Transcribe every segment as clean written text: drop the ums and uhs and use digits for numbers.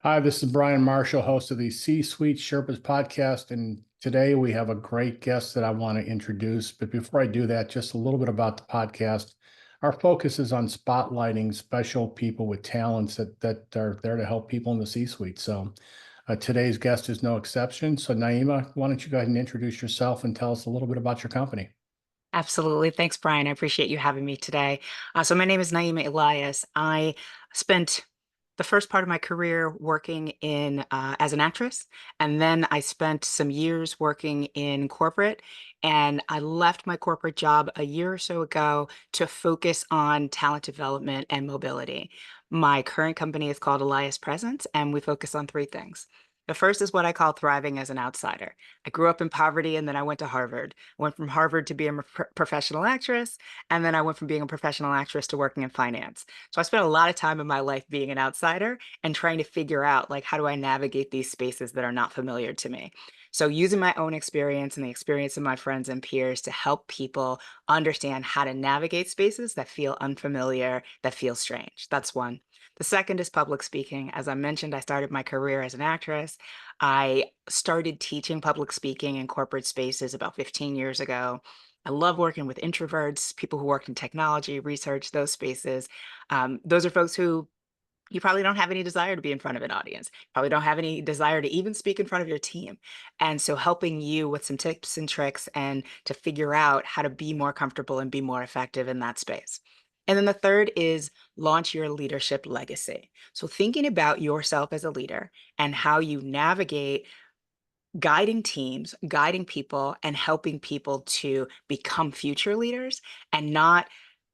Hi, this is Brian Marshall, host of the C-Suite Sherpas podcast. And today we have a great guest that I want to introduce. But before I do that, just a little bit about the podcast. Our focus is on spotlighting special people with talents that are there to help people in the C-suite. So today's guest is no exception. So Naeemah, why don't you go ahead and introduce yourself and tell us a little bit about your company? Absolutely. Thanks, Brian. I appreciate you having me today. So my name is Naeemah Elias. I spent the first part of my career working in as an actress, and then I spent some years working in corporate. And I left my corporate job a year or so ago to focus on talent development and mobility. My current company is called Elias Presence, and we focus on three things. The first is what I call thriving as an outsider. I grew up in poverty and then I went to Harvard. Went from Harvard to be a professional actress, and then I went from being a professional actress to working in finance. So I spent a lot of time in my life being an outsider and trying to figure out like how do I navigate these spaces that are not familiar to me. So using my own experience and the experience of my friends and peers to help people understand how to navigate spaces that feel unfamiliar, that feel strange. That's one. The second is public speaking. As I mentioned, I started my career as an actress. I started teaching public speaking in corporate spaces about 15 years ago. I love working with introverts, people who work in technology, research, those spaces. Those are folks who you probably don't have any desire to be in front of an audience, probably don't have any desire to even speak in front of your team. And so helping you with some tips and tricks and to figure out how to be more comfortable and be more effective in that space. And then the third is launch your leadership legacy. So thinking about yourself as a leader and how you navigate guiding teams, guiding people, and helping people to become future leaders and not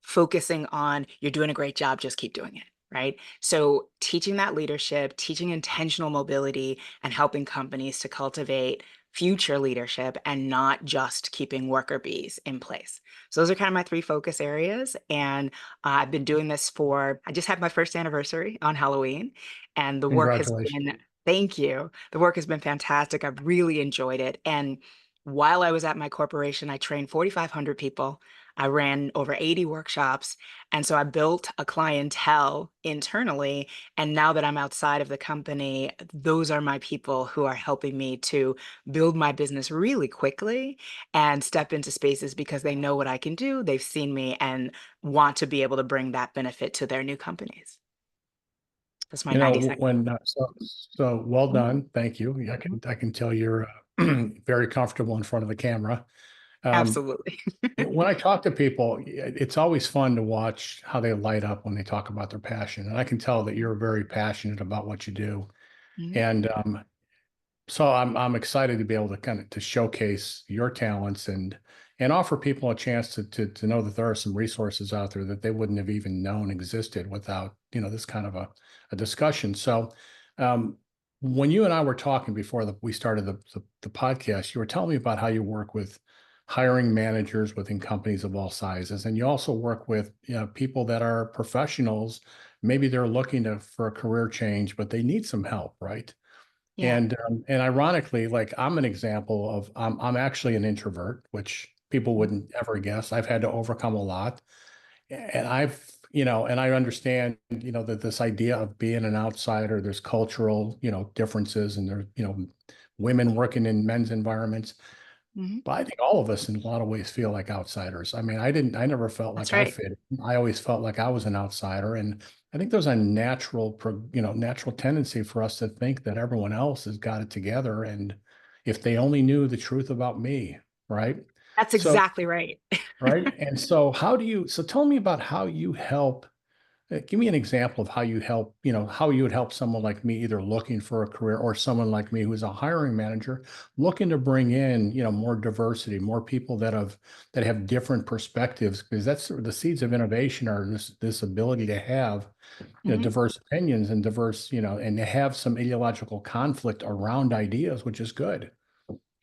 focusing on you're doing a great job, just keep doing it. Right. So teaching that leadership, teaching intentional mobility, and helping companies to cultivate future leadership and not just keeping worker bees in place. So those are kind of my three focus areas. And I've been doing this I just had my first anniversary on Halloween, and the work has Congratulations. been Thank you. The work has been fantastic. I've really enjoyed it. And while I was at my corporation, I trained 4,500 people. I ran over 80 workshops. And so I built a clientele internally. And now that I'm outside of the company, those are my people who are helping me to build my business really quickly and step into spaces because they know what I can do. They've seen me and want to be able to bring that benefit to their new companies. That's my You know, 90 seconds. when so well Mhm, done. Thank you. I mhm. can tell you're very comfortable in front of the camera. Um, Absolutely. when I talk to people, it's always fun to watch how they light up when they talk about their passion, and I can tell that you're very passionate about what you do. Mhm. And so I'm excited to be able to kind of to showcase your talents and offer people a chance to know that there are some resources out there that they wouldn't have even known existed without, this kind of a discussion. So um, when you and I were talking before we started the podcast, you were telling me about how you work with hiring managers within companies of all sizes, and you also work with, people that are professionals. Maybe they're looking for a career change, but they need some help, right? Yeah. And ironically, like I'm an example of I'm actually an introvert, which people Mhm. wouldn't ever guess. I've had to overcome a lot. And and I understand, that this idea of being an outsider, there's cultural, differences, and there's, women working in men's environments. Mhm. But I think all of us in a lot of ways feel like outsiders. I mean, I never felt That's like I right. fit. I always felt like I was an outsider. And I think there's a natural tendency for us to think that everyone else has got it together. And if they only knew the truth about me, right? That's So, exactly right. right. And so so tell me about how you help. Give me an example of how you help, how you would help someone like me either looking for a career or someone like me who's a hiring manager looking to bring in, more diversity, more people that have different perspectives, because that's the seeds of innovation are this ability to have, Mhm. diverse opinions and diverse, and to have some ideological conflict around ideas, which is good.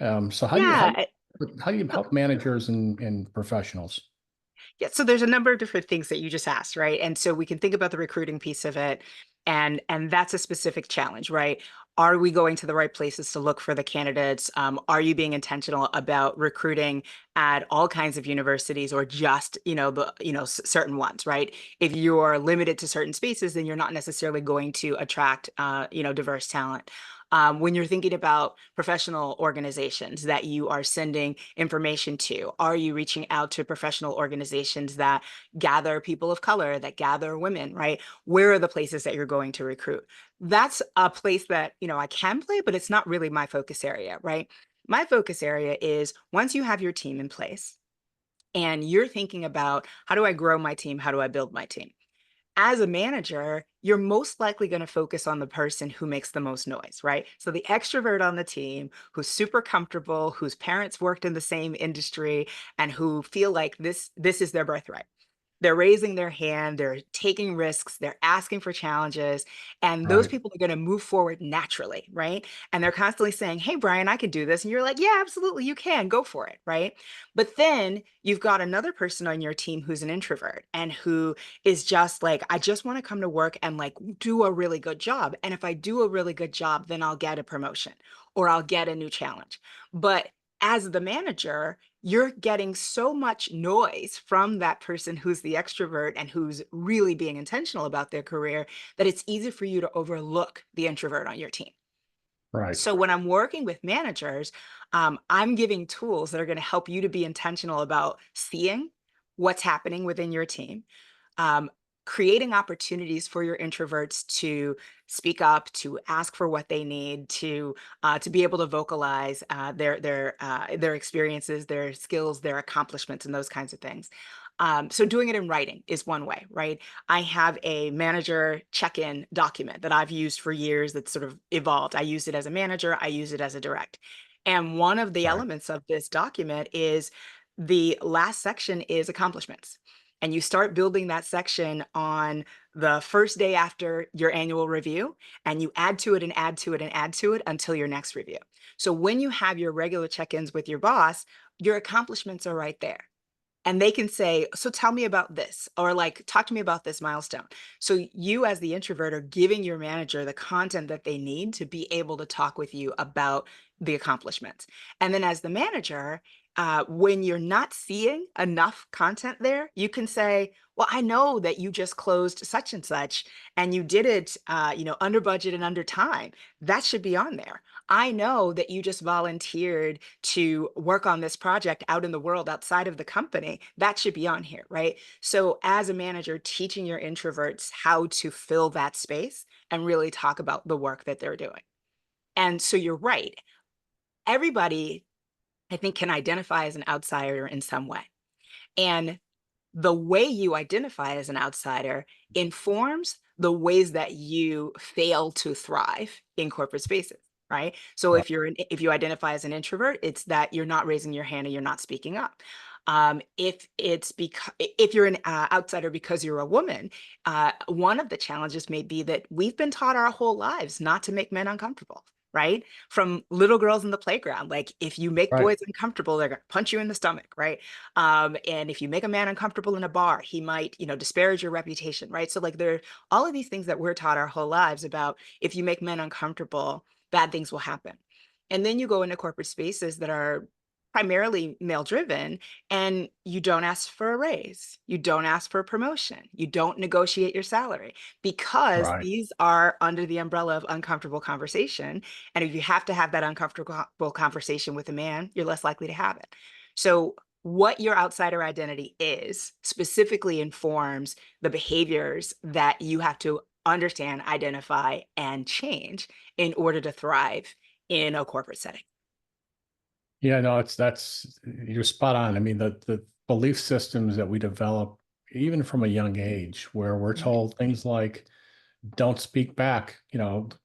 So how do you how Yeah. do you, how do you help managers and professionals? Yeah, so there's a number of different things that you just asked, right? And so we can think about the recruiting piece of it, and that's a specific challenge, right? Are we going to the right places to look for the candidates? Are you being intentional about recruiting at all kinds of universities or just, certain ones, right? If you're limited to certain spaces, then you're not necessarily going to attract, diverse talent. When you're thinking about professional organizations that you are sending information to, are you reaching out to professional organizations that gather people of color, that gather women, right? Where are the places that you're going to recruit? That's a place that, I can play, but it's not really my focus area, right? My focus area is once you have your team in place and you're thinking about how do I grow my team? How do I build my team? As a manager, you're most likely going to focus on the person who makes the most noise, right? So the extrovert on the team who's super comfortable, whose parents worked in the same industry, and who feel like this is their birthright. They're raising their hand, they're taking risks, they're asking for challenges, and those Right. people are going to move forward naturally, right? And they're constantly saying, "Hey, Brian, I can do this." And you're like, "Yeah, absolutely, you can. Go for it," right? But then you've got another person on your team who's an introvert and who is just like, "I just want to come to work and like do a really good job. And if I do a really good job, then I'll get a promotion or I'll get a new challenge." But as the manager, you're getting so much noise from that person who's the extrovert and who's really being intentional about their career that it's easy for you to overlook the introvert on your team. Right. So when I'm working with managers, I'm giving tools that are going to help you to be intentional about seeing what's happening within your team, um, creating opportunities for your introverts to speak up, to ask for what they need, to be able to vocalize their experiences, their skills, their accomplishments, and those kinds of things. So doing it in writing is one way, right? I have a manager check-in document that I've used for years that's sort of evolved. I use it as a manager, I use it as a direct. And one of the Right. elements of this document is the last section is accomplishments. And you start building that section on the first day after your annual review, and you add to it and add to it and add to it until your next review. So when you have your regular check-ins with your boss, your accomplishments are right there. And they can say, "So tell me about this," or like, "Talk to me about this milestone." So you, as the introvert, are giving your manager the content that they need to be able to talk with you about the accomplishments. And then as the manager, when you're not seeing enough content there, you can say, "Well, I know that you just closed such and you did it, under budget and under time. That should be on there. I know that you just volunteered to work on this project out in the world outside of the company. That should be on here," right? So as a manager, teaching your introverts how to fill that space and really talk about the work that they're doing. And so you're right. Everybody, I think, can identify as an outsider in some way. And the way you identify as an outsider informs the ways that you fail to thrive in corporate spaces, right? So Right. if you identify as an introvert, it's that you're not raising your hand and you're not speaking up. If you're an outsider because you're a woman, one of the challenges may be that we've been taught our whole lives not to make men uncomfortable, right? From little girls in the playground, like if you make Right. boys uncomfortable, they're gonna punch you in the stomach, right? And if you make a man uncomfortable in a bar, he might, disparage your reputation, right? So like there are all of these things that we're taught our whole lives about if you make men uncomfortable, bad things will happen. And then you go into corporate spaces that are primarily male driven and you don't ask for a raise, you don't ask for a promotion, you don't negotiate your salary because Right. these are under the umbrella of uncomfortable conversation. And if you have to have that uncomfortable conversation with a man, you're less likely to have it. So what your outsider identity is specifically informs the behaviors that you have to understand, identify, and change in order to thrive in a corporate setting. Yeah, no, that's you're spot on. I mean, the belief systems that we develop even from a young age, where we're Mhm, told things like, don't speak back,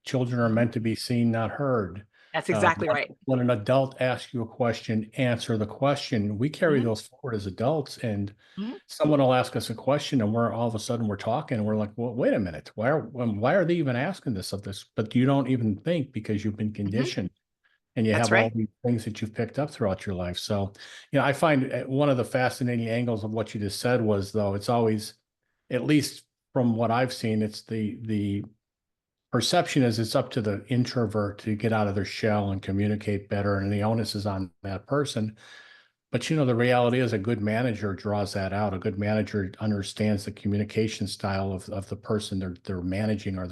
children are mhm. meant to be seen, not heard. That's exactly right. When an adult asks you a question, answer the question. We carry Mhm, those forward as adults, and mhm, someone will ask us a question, and we're all of a sudden we're talking, and we're like, well, wait a minute, why are they even asking this of this? But you don't even think because you've been mhm. conditioned and you That's have all right. these things that you've picked up throughout your life. So, I find one of the fascinating angles of what you just said was, though, it's always, at least from what I've seen, it's the perception is it's up to the introvert to get out of their shell and communicate better, and the onus is on that person. But the reality is a good manager draws that out. A good manager understands the communication style of the person they're managing or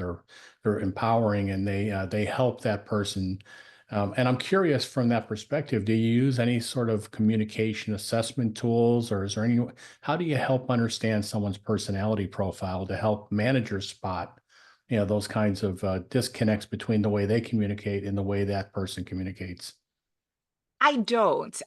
they're empowering, and they help that person. And I'm curious from that perspective, do you use any sort of communication assessment tools, or is there any, how do you help understand someone's personality profile to help managers spot, those kinds of disconnects between the way they communicate and the way that person communicates? I don't.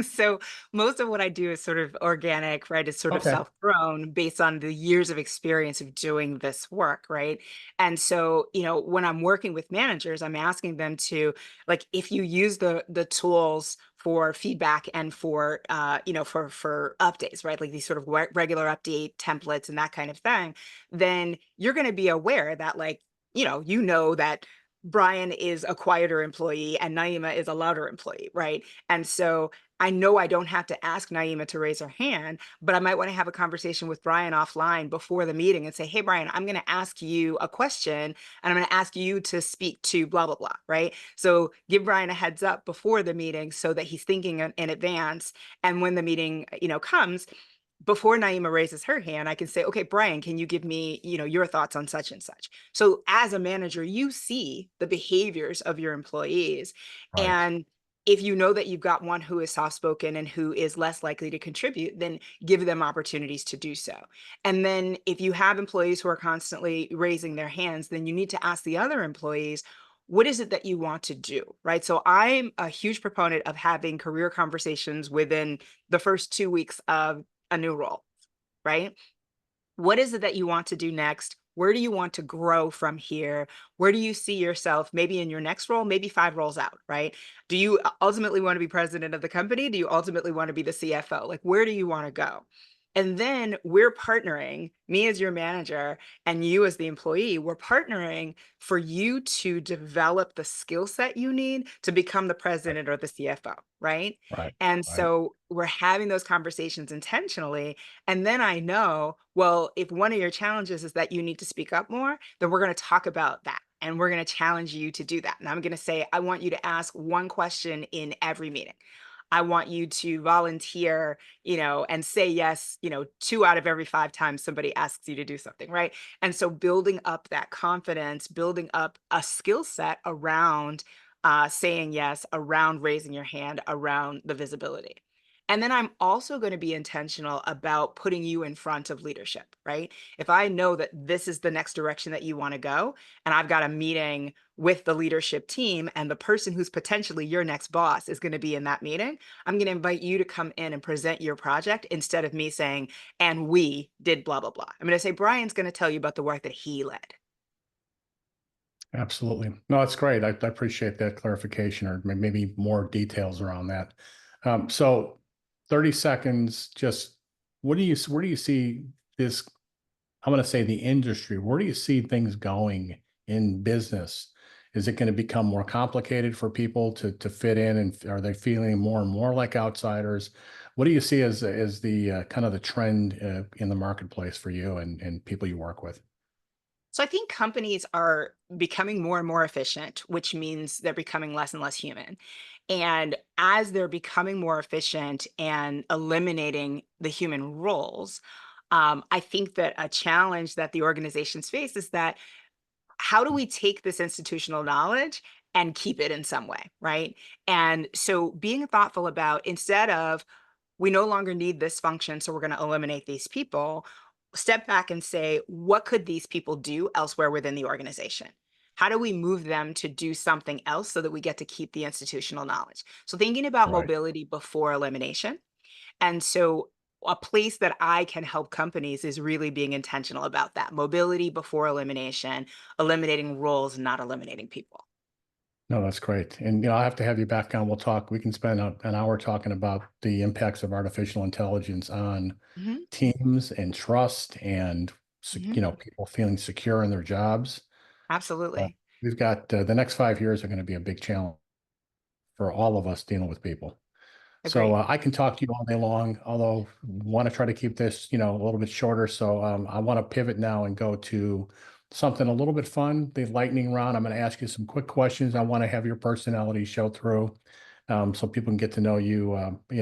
So most of what I do is sort of organic, right? It's sort of Okay. self-grown based on the years of experience of doing this work, right? And so, when I'm working with managers, I'm asking them to, like, if you use the tools for feedback and for for updates, right? Like these sort of regular update templates and that kind of thing, then you're going to be aware that, like, that Brian is a quieter employee and Naeemah is a louder employee, right? And so I know I don't have to ask Naeemah to raise her hand, but I might want to have a conversation with Brian offline before the meeting and say, hey, Brian, I'm going to ask you a question and I'm going to ask you to speak to blah, blah, blah, right? So give Brian a heads up before the meeting so that he's thinking in advance. And when the meeting, comes, before Naeemah raises her hand, I can say, okay, Brian, can you give me, your thoughts on such and such? So as a manager, you see the behaviors of your employees. Right. And if you know that you've got one who is soft-spoken and who is less likely to contribute, then give them opportunities to do so. And then if you have employees who are constantly raising their hands, then you need to ask the other employees, what is it that you want to do, right? So I'm a huge proponent of having career conversations within the first 2 weeks of a new role, right? What is it that you want to do next? Where do you want to grow from here? Where do you see yourself maybe in your next role, maybe 5 roles out, right? Do you ultimately want to be president of the company? Do you ultimately want to be the CFO? Like, where do you want to go? And then we're partnering, me as your manager and you as the employee, we're partnering for you to develop the skill set you need to become the Right. president or the CFO, right? Right. And Right. so we're having those conversations intentionally, and then I know, well, if one of your challenges is that you need to speak up more, then we're going to talk about that. And we're going to challenge you to do that. And I'm going to say, I want you to ask one question in every meeting. I want you to volunteer, and say yes, 2 out of every 5 times somebody asks you to do something, right? And so building up that confidence, building up a skill set around saying yes, around raising your hand, around the visibility. And then I'm also going to be intentional about putting you in front of leadership, right? If I know that this is the next direction that you want to go, and I've got a meeting with the leadership team, and the person who's potentially your next boss is going to be in that meeting, I'm going to invite you to come in and present your project instead of me saying, and we did blah, blah, blah. I'm going to say, Brian's going to tell you about the work that he led. Absolutely. No, that's great. I appreciate that clarification or maybe more details around that. So 30 seconds, just where do you see this? I'm going to say the industry. Where do you see things going in business? Is it going to become more complicated for people to fit in, and are they feeling more and more like outsiders? What do you see as the kind of the trend in the marketplace for you and people you work with? So I think companies are becoming more and more efficient, which means they're becoming less and less human. And as they're becoming more efficient and eliminating the human roles, I think that a challenge that the organizations face is that, how do we take this institutional knowledge and keep it in some way, right? And so being thoughtful about, instead of, we no longer need this function, so we're going to eliminate these people, step back and say, what could these people do elsewhere within the organization? How do we move them to do something else so that we get to keep the institutional knowledge? So thinking about Right. mobility before elimination. And so a place that I can help companies is really being intentional about that mobility before elimination, eliminating roles, not eliminating people. No, that's great. And I'll have to have you back on. We'll talk. We can spend an hour talking about the impacts of artificial intelligence on Mhm, teams and trust and mhm. people feeling secure in their jobs. Uh, Absolutely. we've got the next 5 years are going to be a big challenge for all of us dealing with people. So Agreed. I can talk to you all day long, although want to try to keep this, a little bit shorter. So I want to pivot now and go to something a little bit fun, the lightning round. I'm going to ask you some quick questions. I want to have your personality show through, so people can get to know you,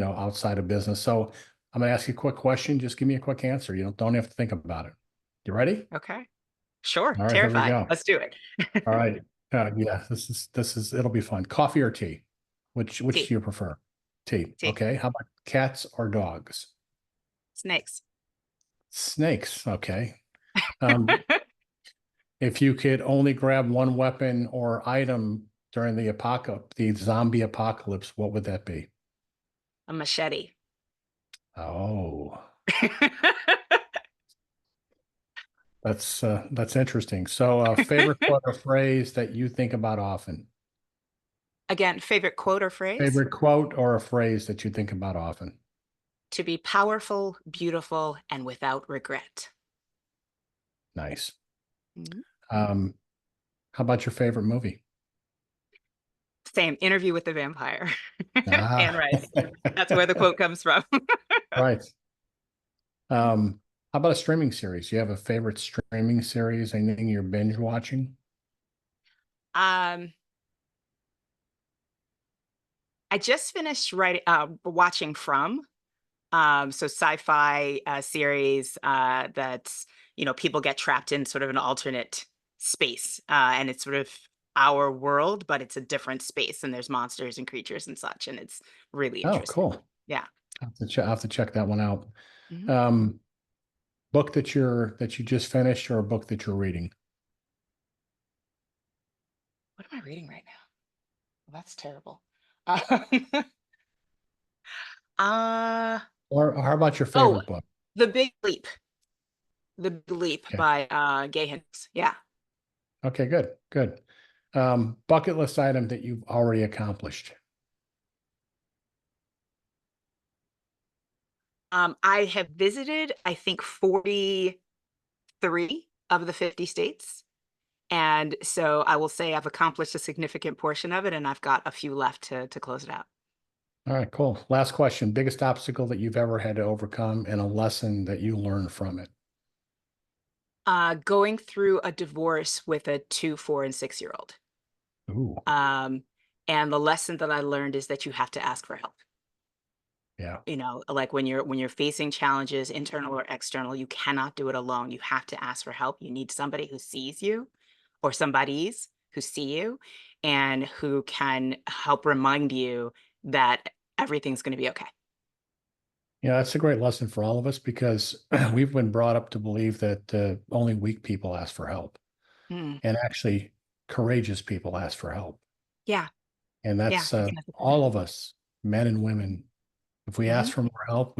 outside of business. So I'm going to ask you a quick question. Just give me a quick answer. You don't have to think about it. You ready? Okay. Sure. All right, here we Terrified. go. Let's do it. All right. Yeah, this is it'll be fun. Coffee or tea? Which do Tea. you prefer? Tea. Tea. Okay. How about cats or dogs? Snakes. Snakes. Okay. Um, if you could only grab one weapon or item during the zombie apocalypse, what would that be? A machete. Oh, that's interesting. So, favorite quote or phrase that you think about often? Again, favorite quote or phrase? Favorite quote or a phrase that you think about often? To be powerful, beautiful, and without regret. Nice. Mhm. Um, how about your favorite movie? Same, Interview with the Vampire. Anne Ah, Rice. That's where the quote comes from. right. How about a streaming series? Do you have a favorite streaming series? Anything you're binge watching? Um, I just finished watching From. So sci-fi series that's, people get trapped in sort of an alternate space. And it's sort of our world, but it's a different space and there's monsters and creatures and such. And it's really Oh, interesting. cool. Yeah. I'll have to check that one out. Mhm. Um, book that you just finished or a book that you're reading? What am I reading right now? Well, that's terrible. Um, uh, Or how about your oh, favorite book? The Big Leap. The Big Leap Okay. by Gay Hendricks. Yeah. Okay, good, good. Bucket list item that you've already accomplished. I have visited, I think, 43 of the 50 states. And so I will say I've accomplished a significant portion of it, and I've got a few left to close it out. All right, cool. Last question. Biggest obstacle that you've ever had to overcome and a lesson that you learned from it. Going through a divorce with a 2, 4, and 6-year-old. Ooh, And the lesson that I learned is that you have to ask for help. yeah. Like when you're facing challenges, internal or external, you cannot do it alone. You have to ask for help. You need somebody who sees you or somebodies who see you and who can help remind you that everything's going to be okay. Yeah, that's a great lesson for all of us because we've been brought up to believe that only weak people ask for help, Mm. and actually courageous people ask for help. Yeah. And Yeah. that's I think that's a good all idea. of us, men and women. If we Mhm. ask for more help,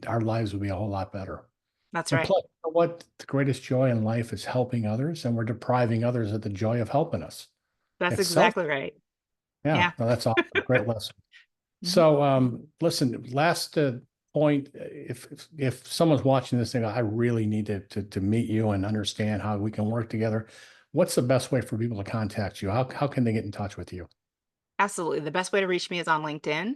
our lives would be a whole lot better. That's And right. plus, you know what? The greatest joy in life is helping others, and we're depriving others of the joy of helping us. That's It's self. exactly right. Yeah, Yeah. no, that's awesome. Great lesson. Mhm. So, listen, last point, if someone's watching this thing, I really need to meet you and understand how we can work together. What's the best way for people to contact you? How can they get in touch with you? Absolutely. The best way to reach me is on LinkedIn.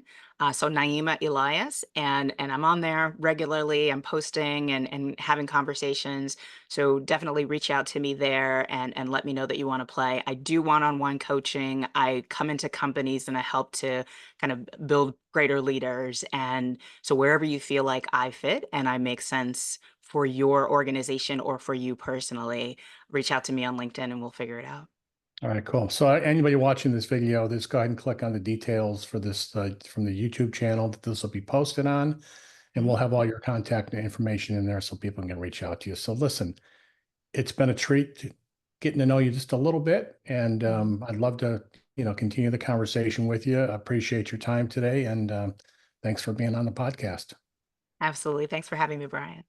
So Naeemah Elias, and I'm on there regularly. I'm posting and having conversations. So definitely reach out to me there and let me know that you want to play. I do one-on-one coaching. I come into companies and I help to kind of build greater leaders. And so wherever you feel like I fit and I make sense for your organization or for you personally, reach out to me on LinkedIn and we'll figure it out. All right, cool. So anybody watching this video, just go ahead and click on the details for this from the YouTube channel that this will be posted on, and we'll Mhm. have all your contact information in there so people can reach out to you. So listen, it's been a treat getting to know you just a little bit, and Mhm. I'd love to, continue the conversation with you. I appreciate your time today, and thanks for being on the podcast. Absolutely. Thanks for having me, Brian.